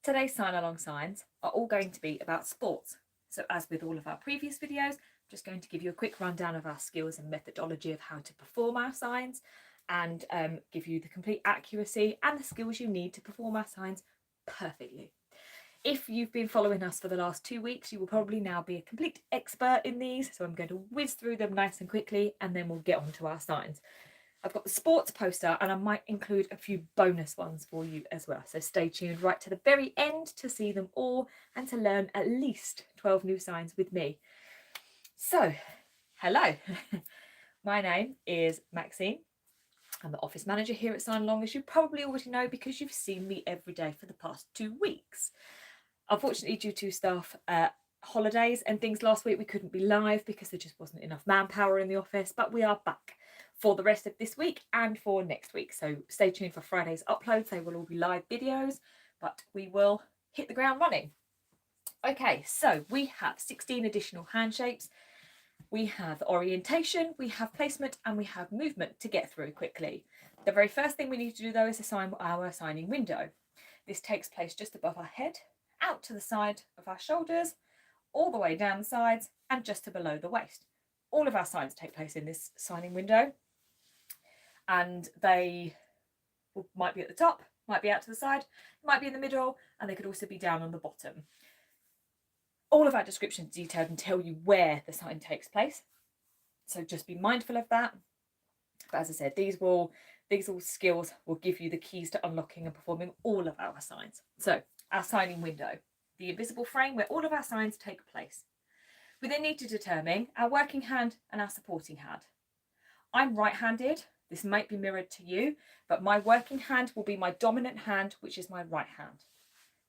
Today's sign-along signs are all going to be about sports. So as with all of our previous videos, I'm just going to give you a quick rundown of our skills and methodology of how to perform our signs and give you the complete accuracy and the skills you need to perform our signs perfectly. If you've been following us for the last 2 weeks, you will probably now be a complete expert in these. So I'm going to whiz through them nice and quickly and then we'll get on to our signs. I've got the sports poster and I might include a few bonus ones for you as well. So stay tuned right to the very end to see them all and to learn at least 12 new signs with me. So, hello. My name is Maxine. I'm the office manager here at Signalong, as you probably already know because you've seen me every day for the past 2 weeks. Unfortunately, due to staff holidays and things last week, we couldn't be live because there just wasn't enough manpower in the office, but we are back for the rest of this week and for next week. So stay tuned for Friday's uploads. They will all be live videos, but we will hit the ground running. Okay, so we have 16 additional hand shapes. We have orientation, we have placement, and we have movement to get through quickly. The very first thing we need to do though is assign our signing window. This takes place just above our head, out to the side of our shoulders, all the way down the sides, and just to below the waist. All of our signs take place in this signing window, and they might be at the top, might be out to the side, might be in the middle, and they could also be down on the bottom. All of our descriptions are detailed and tell you where the sign takes place, so just be mindful of that. But as I said, these all skills will give you the keys to unlocking and performing all of our signs. So our signing window, the invisible frame where all of our signs take place. We then need to determine our working hand and our supporting hand. I'm right-handed. This might be mirrored to you, but my working hand will be my dominant hand, which is my right hand.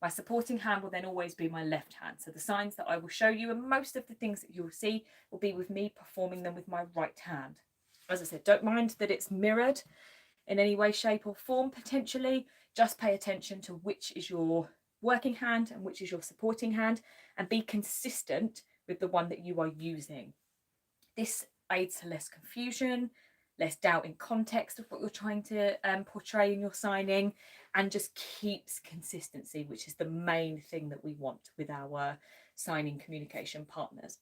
My supporting hand will then always be my left hand. So the signs that I will show you and most of the things that you'll see will be with me performing them with my right hand. As I said, don't mind that it's mirrored in any way, shape or form potentially. Just pay attention to which is your working hand and which is your supporting hand, and be consistent with the one that you are using. This aids to less confusion, less doubt in context of what you're trying to portray in your signing, and just keeps consistency, which is the main thing that we want with our signing communication partners.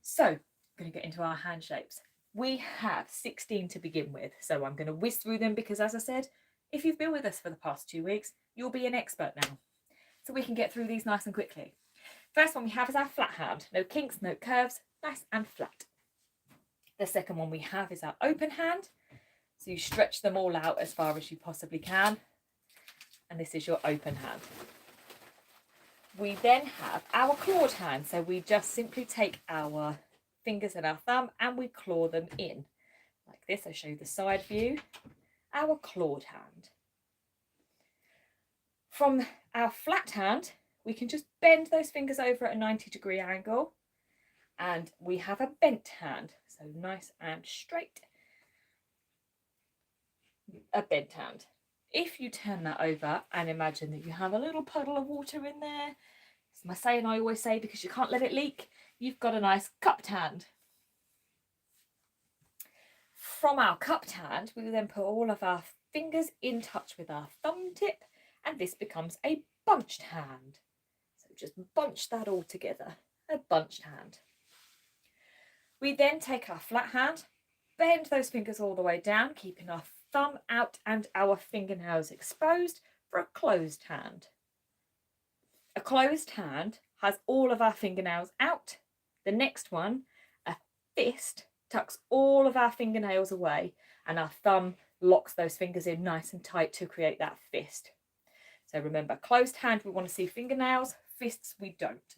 So I'm going to get into our hand shapes. We have 16 to begin with, so I'm going to whiz through them because, as I said, if you've been with us for the past 2 weeks, you'll be an expert now. So we can get through these nice and quickly. First one we have is our flat hand. No kinks, no curves, nice and flat. The second one we have is our open hand. So you stretch them all out as far as you possibly can. And this is your open hand. We then have our clawed hand. So we just simply take our fingers and our thumb and we claw them in. Like this, I'll show you the side view. Our clawed hand. From our flat hand, we can just bend those fingers over at a 90-degree angle. And we have a bent hand, so nice and straight. A bent hand. If you turn that over and imagine that you have a little puddle of water in there, it's my saying I always say, because you can't let it leak, you've got a nice cupped hand. From our cupped hand, we will then put all of our fingers in touch with our thumb tip, and this becomes a bunched hand. So just bunch that all together, a bunched hand. We then take our flat hand, bend those fingers all the way down, keeping our thumb out and our fingernails exposed for a closed hand. A closed hand has all of our fingernails out. The next one, a fist, tucks all of our fingernails away and our thumb locks those fingers in nice and tight to create that fist. So remember, closed hand, we want to see fingernails, fists we don't.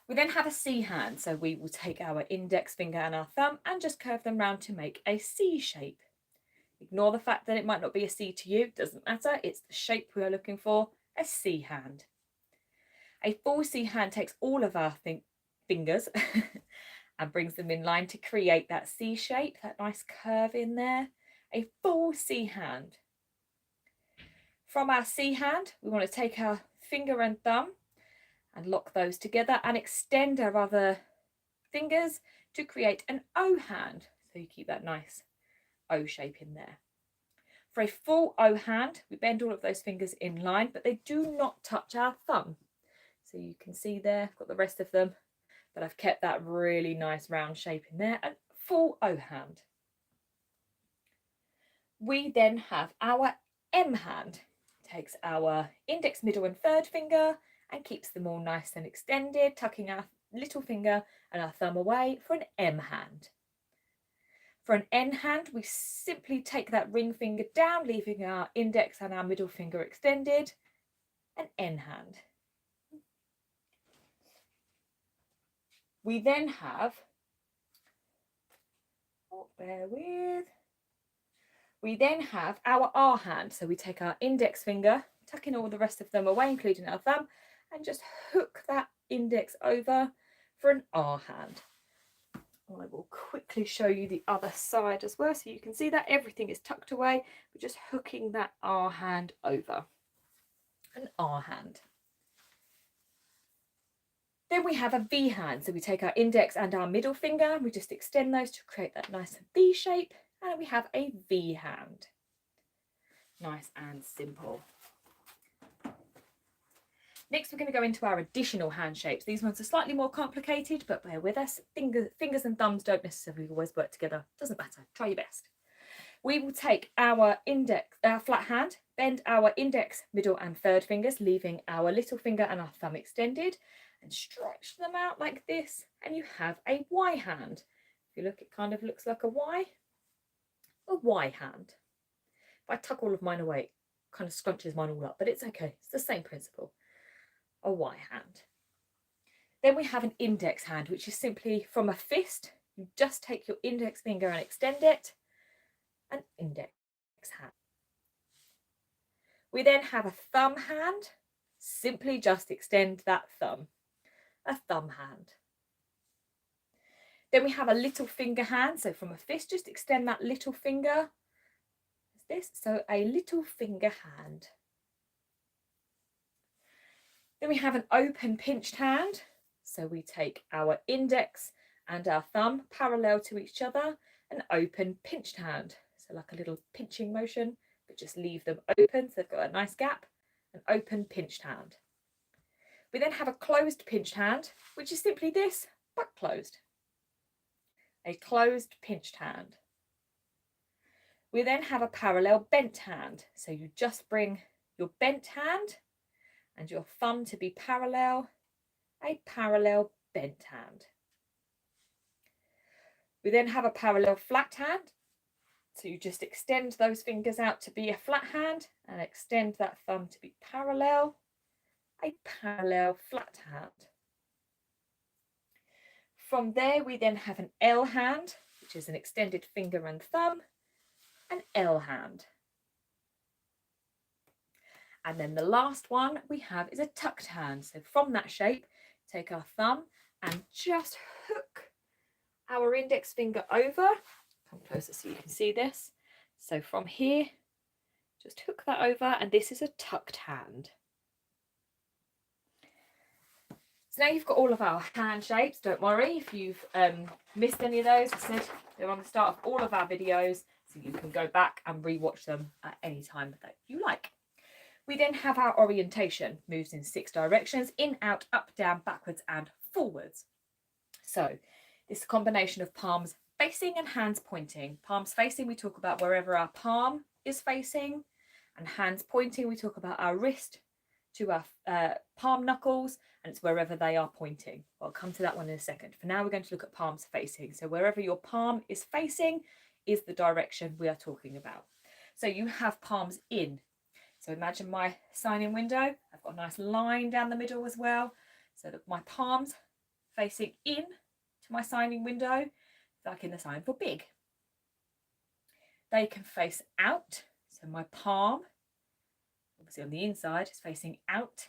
We then have a C hand, so we will take our index finger and our thumb and just curve them round to make a C shape. Ignore the fact that it might not be a C to you, doesn't matter, it's the shape we are looking for, a C hand. A full C hand takes all of our fingers and brings them in line to create that C shape, that nice curve in there, a full C hand. From our C hand, we want to take our finger and thumb and lock those together and extend our other fingers to create an O hand. So you keep that nice O shape in there. For a full O hand, we bend all of those fingers in line, but they do not touch our thumb. So you can see there, I've got the rest of them, but I've kept that really nice round shape in there. And full O hand. We then have our M hand. Takes our index, middle and third finger and keeps them all nice and extended, tucking our little finger and our thumb away for an M hand. For an N hand, we simply take that ring finger down, leaving our index and our middle finger extended, an N hand. We then have, we then have our R hand. So we take our index finger, tucking all the rest of them away, including our thumb, and just hook that index over for an R hand. I will quickly show you the other side as well, so you can see that everything is tucked away. We're just hooking that R hand over, an R hand. Then we have a V hand, so we take our index and our middle finger, and we just extend those to create that nice V shape, and we have a V hand. Nice and simple. Next, we're going to go into our additional hand shapes. These ones are slightly more complicated, but bear with us. Fingers and thumbs don't necessarily always work together. Doesn't matter. Try your best. We will take our flat hand, bend our index, middle and third fingers, leaving our little finger and our thumb extended, and stretch them out like this, and you have a Y hand. If you look, it kind of looks like a Y hand. If I tuck all of mine away, it kind of scrunches mine all up, but it's okay. It's the same principle. A Y hand. Then we have an index hand, which is simply from a fist. You just take your index finger and extend it. An index hand. We then have a thumb hand. Simply just extend that thumb. A thumb hand. Then we have a little finger hand. So from a fist, just extend that little finger. This, so a little finger hand. Then we have an open pinched hand. So we take our index and our thumb parallel to each other, an open pinched hand. So like a little pinching motion, but just leave them open so they've got a nice gap, an open pinched hand. We then have a closed pinched hand, which is simply this, but closed. A closed pinched hand. We then have a parallel bent hand. So you just bring your bent hand and your thumb to be parallel, a parallel bent hand. We then have a parallel flat hand. So you just extend those fingers out to be a flat hand and extend that thumb to be parallel, a parallel flat hand. From there, we then have an L hand, which is an extended finger and thumb, an L hand. And then the last one we have is a tucked hand. So from that shape, take our thumb and just hook our index finger over. Come closer so you can see this. So from here, just hook that over, and this is a tucked hand. So now you've got all of our hand shapes. Don't worry if you've missed any of those. I said they're on the start of all of our videos, so you can go back and re-watch them at any time that you like. We then have our orientation, moves in 6 directions, in, out, up, down, backwards and forwards. So this is a combination of palms facing and hands pointing. Palms facing, we talk about wherever our palm is facing, and hands pointing, we talk about our wrist to our palm knuckles, and it's wherever they are pointing. I'll come to that one in a second. For now, we're going to look at palms facing. So wherever your palm is facing is the direction we are talking about. So you have palms in. So imagine my sign-in window. I've got a nice line down the middle as well, so that my palms facing in to my sign-in window, like in the sign for big. They can face out, so my palm, obviously on the inside, is facing out,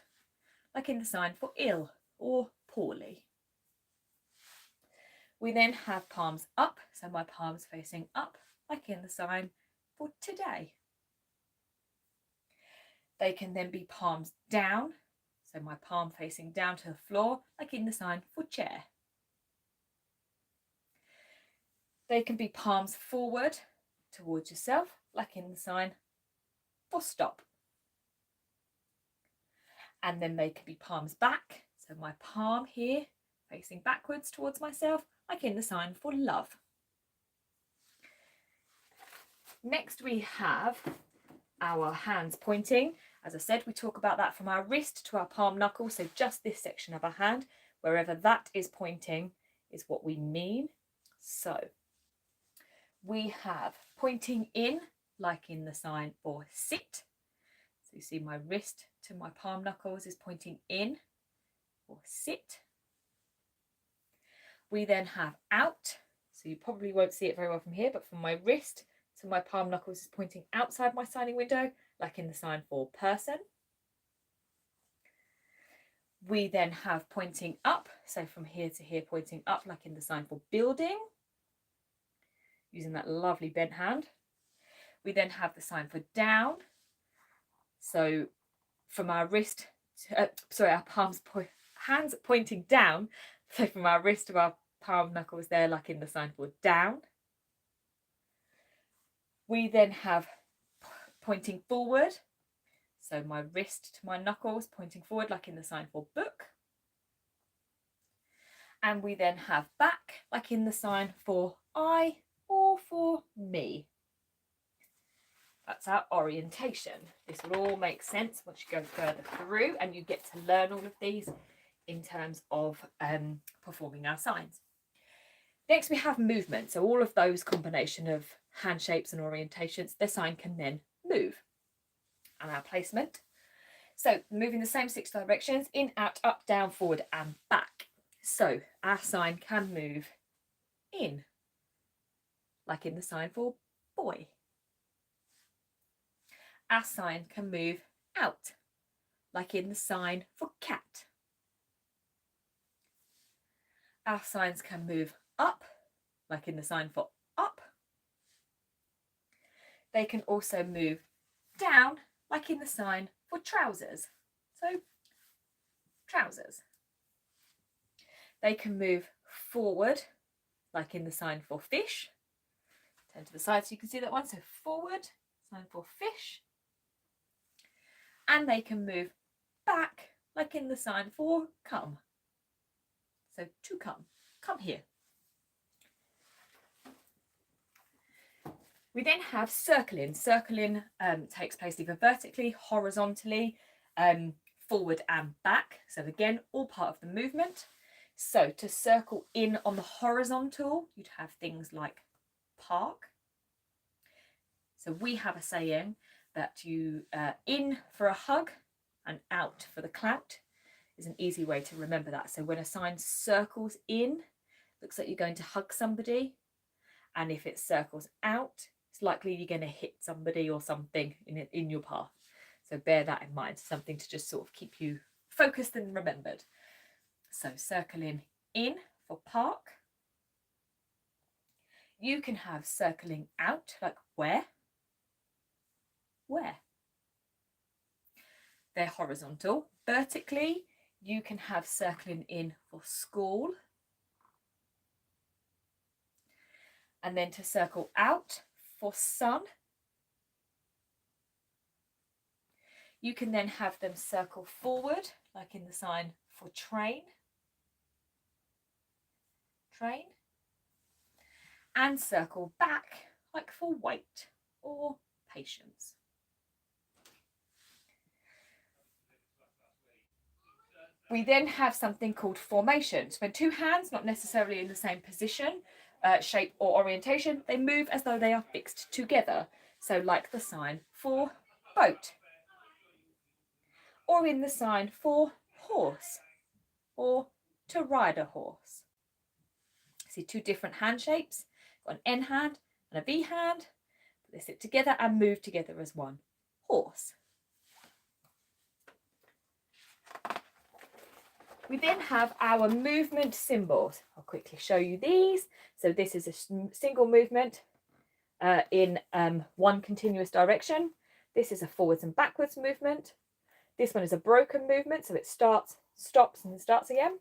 like in the sign for ill or poorly. We then have palms up, so my palms facing up, like in the sign for today. They can then be palms down, so my palm facing down to the floor, like in the sign for chair. They can be palms forward towards yourself, like in the sign for stop. And then they can be palms back. So my palm here facing backwards towards myself, like in the sign for love. Next we have our hands pointing. As I said, we talk about that from our wrist to our palm knuckle. So just this section of our hand, wherever that is pointing is what we mean. So we have pointing in, like in the sign for sit. So you see my wrist to my palm knuckles is pointing in or sit. We then have out. So you probably won't see it very well from here, but from my wrist to my palm knuckles is pointing outside my signing window, like in the sign for person. We then have pointing up. So from here to here, pointing up, like in the sign for building, using that lovely bent hand. We then have the sign for down. So from our wrist, our hands pointing down. So from our wrist to our palm knuckles there, like in the sign for down. We then have pointing forward. So my wrist to my knuckles pointing forward, like in the sign for book. And we then have back, like in the sign for I or for me. That's our orientation. This will all make sense once you go further through, and you get to learn all of these in terms of performing our signs. Next we have movement. So all of those combination of hand shapes and orientations, the sign can then move. And our placement. So moving the same 6 directions, in, out, up, down, forward and back. So our sign can move in, like in the sign for boy. Our sign can move out, like in the sign for cat. Our signs can move up, like in the sign for up. They can also move down, like in the sign for trousers. So trousers. They can move forward, like in the sign for fish. Turn to the side so you can see that one. So forward, sign for fish. And they can move back, like in the sign for come. So to come here. We then have circling. Circling takes place either vertically, horizontally, forward and back. So again, all part of the movement. So to circle in on the horizontal, you'd have things like park. So we have a saying that you in for a hug and out for the clout is an easy way to remember that. So when a sign circles in, looks like you're going to hug somebody. And if it circles out, it's likely you're going to hit somebody or something in your path. So bear that in mind, something to just sort of keep you focused and remembered. So circling in for park. You can have circling out, like where. Where. They're horizontal. Vertically, you can have circling in for school. And then to circle out for sun. You can then have them circle forward, like in the sign for train. Train. And circle back, like for wait or patience. We then have something called formation. So when two hands, not necessarily in the same position, shape or orientation, they move as though they are fixed together. So like the sign for boat, or in the sign for horse, or to ride a horse. See two different hand shapes, got an N hand and a V hand, but they sit together and move together as one. Horse. We then have our movement symbols. I'll quickly show you these. So this is a single movement in one continuous direction. This is a forwards and backwards movement. This one is a broken movement, so it starts, stops, and then starts again.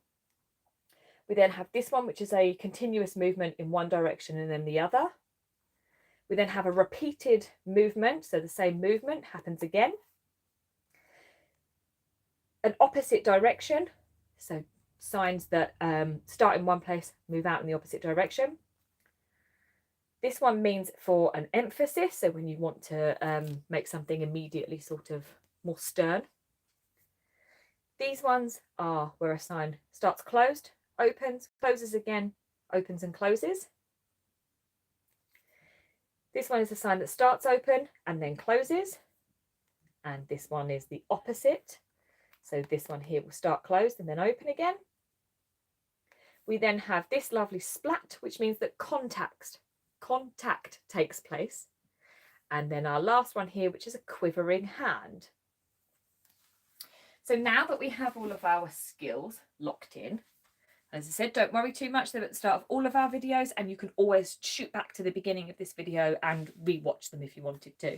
We then have this one, which is a continuous movement in one direction and then the other. We then have a repeated movement, so the same movement happens again. An opposite direction, so signs that start in one place, move out in the opposite direction. This one means for an emphasis, so when you want to make something immediately sort of more stern. These ones are where a sign starts closed, opens, closes again, opens and closes. This one is a sign that starts open and then closes. And this one is the opposite. So this one here will start closed and then open again. We then have this lovely splat, which means that contact takes place. And then our last one here, which is a quivering hand. So now that we have all of our skills locked in, as I said, don't worry too much. They're at the start of all of our videos, and you can always shoot back to the beginning of this video and re-watch them if you wanted to.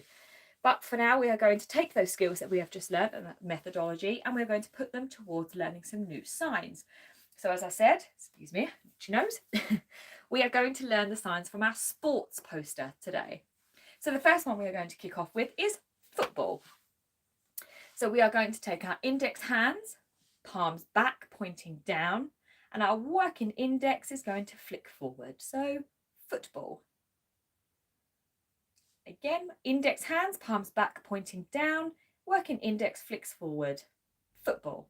But for now, we are going to take those skills that we have just learned and that methodology, and we're going to put them towards learning some new signs. So as I said, excuse me, itchy nose, we are going to learn the signs from our sports poster today. So the first one we are going to kick off with is football. So we are going to take our index hands, palms back, pointing down, and our working index is going to flick forward. So football. Again, index hands, palms back, pointing down, working index flicks forward. Football.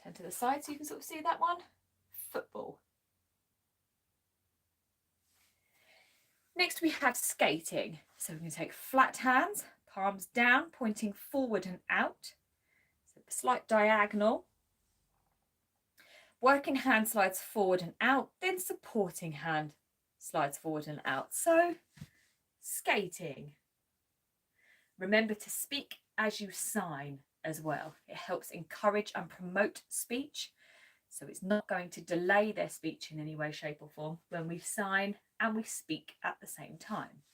Turn to the side so you can sort of see that one. Football. Next we have skating. So we're going to take flat hands, palms down, pointing forward and out. So a slight diagonal. Working hand slides forward and out, then supporting hand slides forward and out. So skating. Remember to speak as you sign as well. It helps encourage and promote speech. So it's not going to delay their speech in any way, shape or form when we sign and we speak at the same time.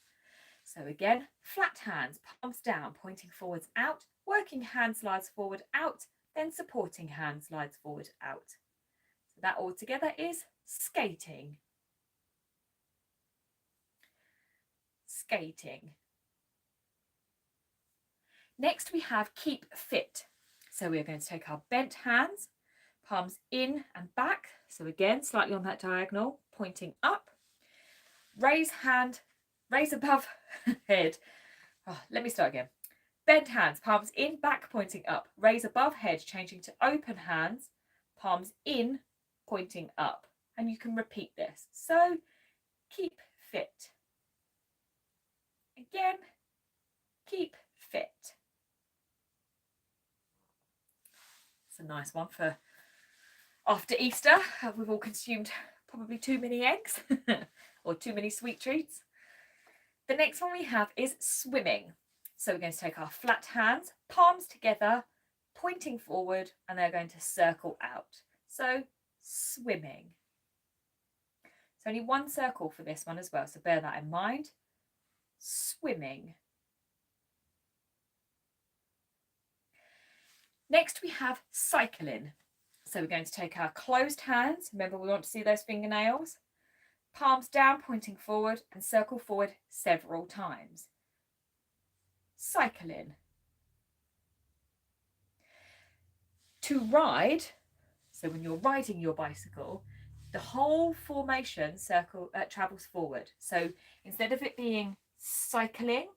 So again, flat hands, palms down, pointing forwards out, working hand slides forward out, then supporting hand slides forward out. So that all together is skating. Skating. Next we have keep fit. So we're going to take our bent hands, palms in and back. So again, slightly on that diagonal, pointing up. Raise hand, raise above head. Oh, let me start again. Bent hands, palms in, back, pointing up. Raise above head, changing to open hands, palms in, pointing up. And you can repeat this. So keep fit. Again, keep fit. It's a nice one for after Easter. We've all consumed probably too many eggs or too many sweet treats. The next one we have is swimming. So we're going to take our flat hands, palms together, pointing forward, and they're going to circle out. So swimming. It's only one circle for this one as well, so bear that in mind. Swimming. Next we have cycling. So we're going to take our closed hands. Remember, we want to see those fingernails. Palms down, pointing forward, and circle forward several times. Cycling. To ride, so when you're riding your bicycle, the whole formation travels forward. So instead of it being cycling,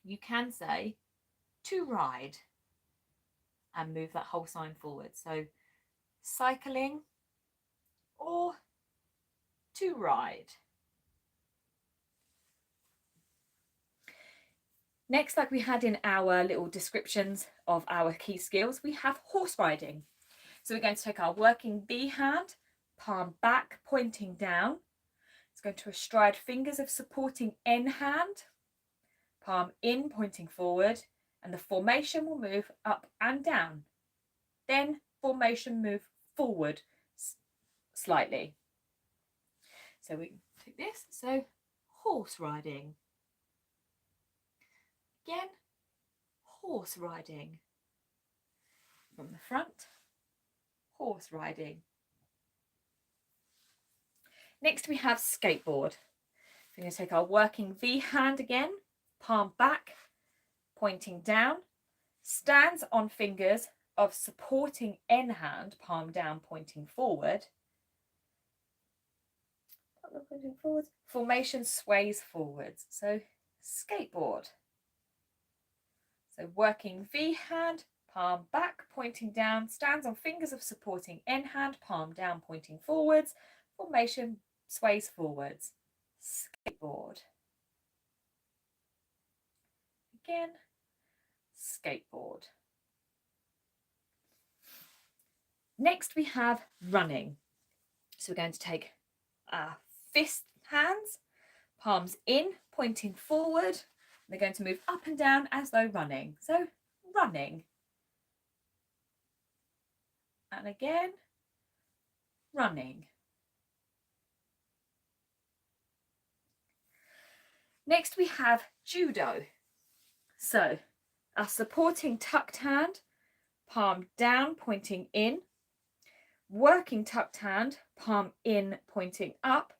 you can say to ride and move that whole sign forward. So cycling or to ride. Next, like we had in our little descriptions of our key skills, we have horse riding. So we're going to take our working B hand, palm back, pointing down. It's going to astride fingers of supporting N hand, palm in, pointing forward, and the formation will move up and down. Then formation move forward slightly. So we take this, so horse riding. Again, horse riding. From the front, horse riding. Next we have skateboard. We're going to take our working V hand again, palm back, pointing down, stands on fingers of supporting N hand, palm down, pointing forward. Pointing forwards. Formation sways forwards. So skateboard. So working V hand, palm back, pointing down, stands on fingers of supporting N hand, palm down, pointing forwards. Formation sways forwards. Skateboard. Again, skateboard. Next we have running. So we're going to take our fist hands, palms in, pointing forward. They're going to move up and down as though running. So running. And again, running. Next we have judo. So our supporting tucked hand, palm down, pointing in. Working tucked hand, palm in, pointing up.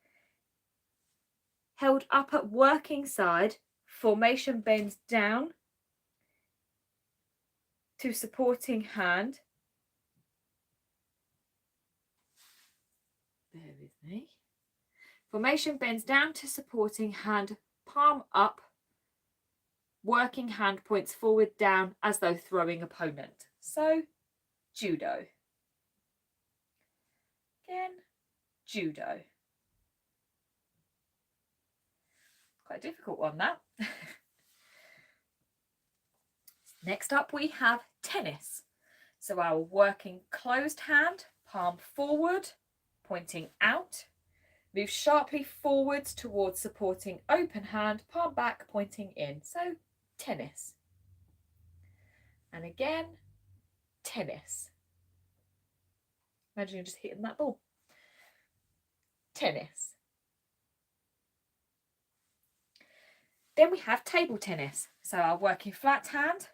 Held up at working side, formation bends down to supporting hand. Bear with me. Formation bends down to supporting hand, palm up. Working hand points forward, down as though throwing opponent. So, judo. Again, judo. Quite a difficult one, that. Next up we have tennis. So our working closed hand, palm forward, pointing out. Move sharply forwards towards supporting open hand, palm back, pointing in. So tennis. And again, tennis. Imagine you're just hitting that ball. Tennis. Then we have table tennis. So our working flat hand,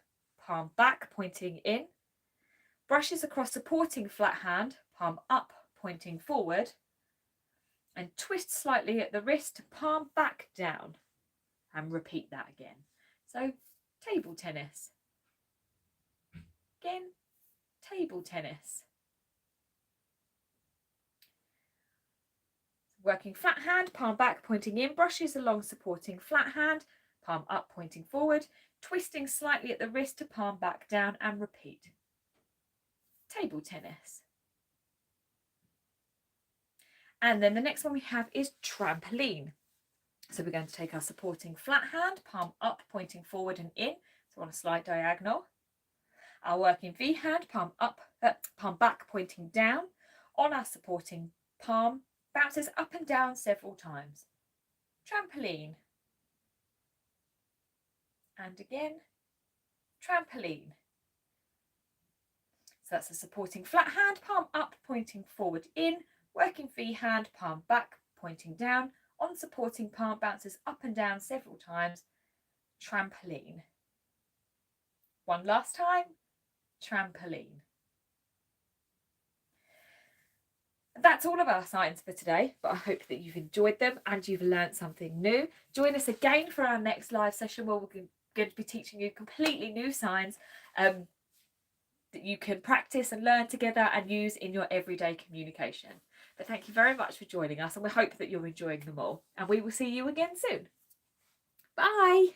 palm back, pointing in. Brushes across supporting flat hand, palm up, pointing forward. And twist slightly at the wrist, palm back down. And repeat that again. So table tennis. Again, table tennis. Working flat hand, palm back, pointing in, brushes along supporting flat hand, palm up, pointing forward, twisting slightly at the wrist to palm back down and repeat. Table tennis. And then the next one we have is trampoline. So we're going to take our supporting flat hand, palm up, pointing forward and in, so on a slight diagonal. Our working V hand, palm up, palm back, pointing down. On our supporting palm, bounces up and down several times. Trampoline. And again, trampoline. So that's a supporting flat hand, palm up, pointing forward in. Working V hand, palm back, pointing down. On supporting palm, bounces up and down several times. Trampoline. One last time. Trampoline. That's all of our signs for today, but I hope that you've enjoyed them and you've learned something new. Join us again for our next live session where we're going to be teaching you completely new signs that you can practice and learn together and use in your everyday communication. But thank you very much for joining us, and we hope that you're enjoying them all. And we will see you again soon. Bye.